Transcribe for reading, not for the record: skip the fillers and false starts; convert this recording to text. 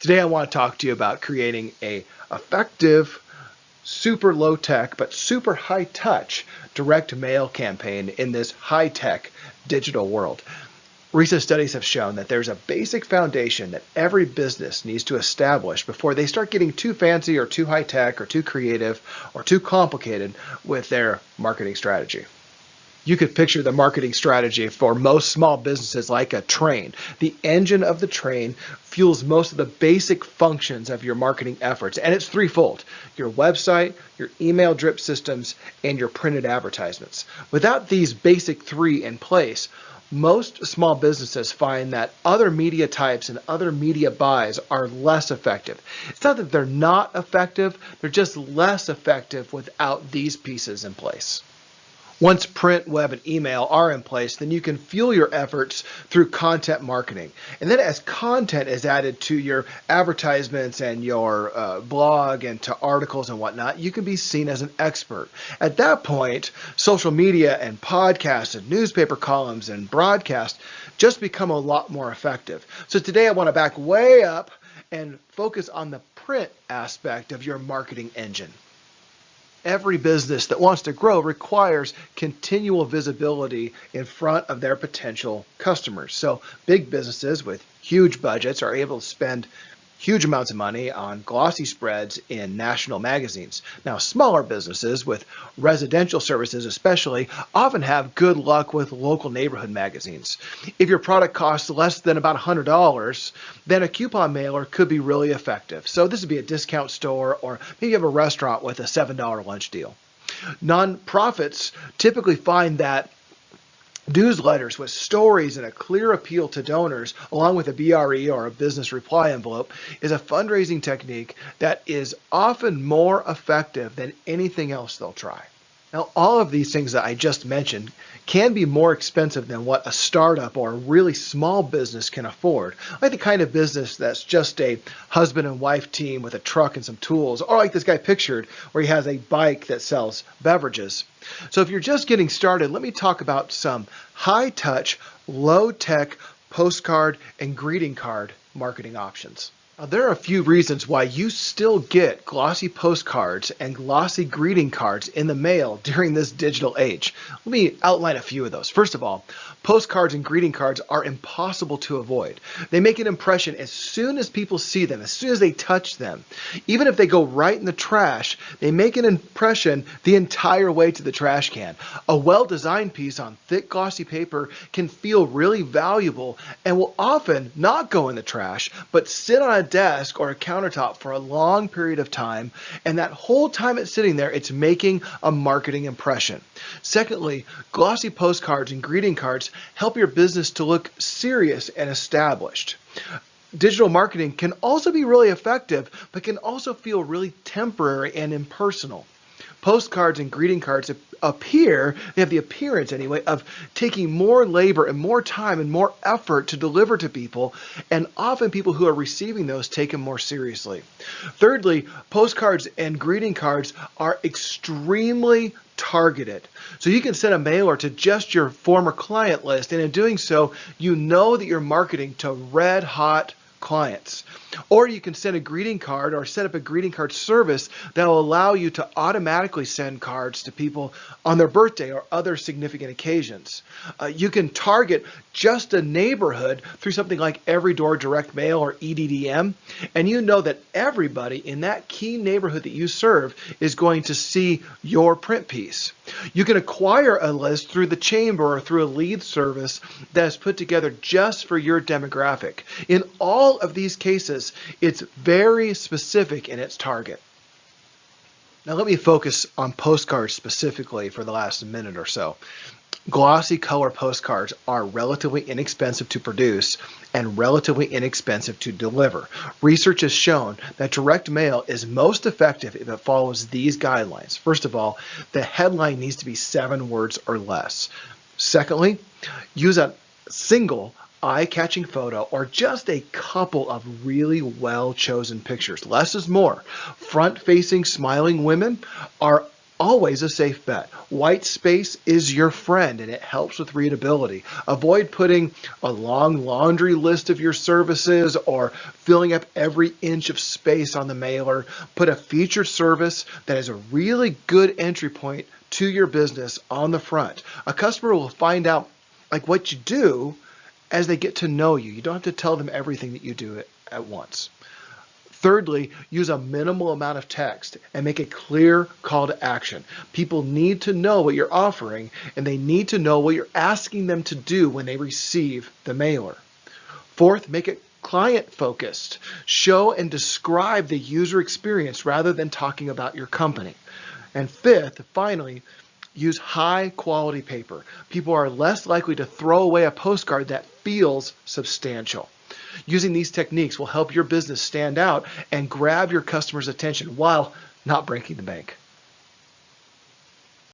Today I want to talk to you about creating a effective, super low tech, but super high touch direct mail campaign in this high tech digital world. Recent studies have shown that there's a basic foundation that every business needs to establish before they start getting too fancy or too high tech or too creative or too complicated with their marketing strategy. You could picture the marketing strategy for most small businesses like a train. The engine of the train fuels most of the basic functions of your marketing efforts, and it's threefold: your website, your email drip systems, and your printed advertisements. Without these basic three in place, most small businesses find that other media types and other media buys are less effective. It's not that they're not effective, they're just less effective without these pieces in place. Once print, web, and email are in place, then you can fuel your efforts through content marketing. And then as content is added to your advertisements and your blog and to articles and whatnot, you can be seen as an expert. At that point, social media and podcasts and newspaper columns and broadcast just become a lot more effective. So today I want to back way up and focus on the print aspect of your marketing engine. Every business that wants to grow requires continual visibility in front of their potential customers. So big businesses with huge budgets are able to spend huge amounts of money on glossy spreads in national magazines. Now, smaller businesses with residential services especially often have good luck with local neighborhood magazines. If your product costs less than about $100, then a coupon mailer could be really effective. So this would be a discount store, or maybe you have a restaurant with a $7 lunch deal. Nonprofits typically find that newsletters with stories and a clear appeal to donors, along with a BRE or a business reply envelope, is a fundraising technique that is often more effective than anything else they'll try. Now, all of these things that I just mentioned can be more expensive than what a startup or a really small business can afford. Like the kind of business that's just a husband and wife team with a truck and some tools, or like this guy pictured where he has a bike that sells beverages. So if you're just getting started, let me talk about some high-touch, low-tech postcard and greeting card marketing options. Now, there are a few reasons why you still get glossy postcards and glossy greeting cards in the mail during this digital age. Let me outline a few of those. First of all, postcards and greeting cards are impossible to avoid. They make an impression as soon as people see them, as soon as they touch them. Even if they go right in the trash, they make an impression the entire way to the trash can. A well-designed piece on thick glossy paper can feel really valuable and will often not go in the trash, but sit on a desk or a countertop for a long period of time, and that whole time it's sitting there, it's making a marketing impression. Secondly, glossy postcards and greeting cards help your business to look serious and established. Digital marketing can also be really effective, but can also feel really temporary and impersonal. Postcards and greeting cards they have the appearance anyway, of taking more labor and more time and more effort to deliver to people, and often people who are receiving those take them more seriously. Thirdly, postcards and greeting cards are extremely targeted. So you can send a mailer to just your former client list, and in doing so, you know that you're marketing to red hot clients. Or you can send a greeting card or set up a greeting card service that will allow you to automatically send cards to people on their birthday or other significant occasions. You can target just a neighborhood through something like Everydoor Direct Mail or EDDM, and you know that everybody in that key neighborhood that you serve is going to see your print piece. You can acquire a list through the chamber or through a lead service that is put together just for your demographic. In all of these cases, it's very specific in its target. Now let me focus on postcards specifically for the last minute or so. Glossy color postcards are relatively inexpensive to produce and relatively inexpensive to deliver. Research has shown that direct mail is most effective if it follows these guidelines. First of all, the headline needs to be 7 words or less. Secondly, use a single eye-catching photo or just a couple of really well-chosen pictures. Less is more. Front-facing smiling women are always a safe bet. White space is your friend and it helps with readability. Avoid putting a long laundry list of your services or filling up every inch of space on the mailer. Put a featured service that is a really good entry point to your business on the front. A customer will find out like what you do as they get to know you. You don't have to tell them everything that you do at once. Thirdly, use a minimal amount of text and make a clear call to action. People need to know what you're offering and they need to know what you're asking them to do when they receive the mailer. Fourth, make it client focused. Show and describe the user experience rather than talking about your company. And fifth, finally, use high quality paper. People are less likely to throw away a postcard that feels substantial. Using these techniques will help your business stand out and grab your customers' attention while not breaking the bank.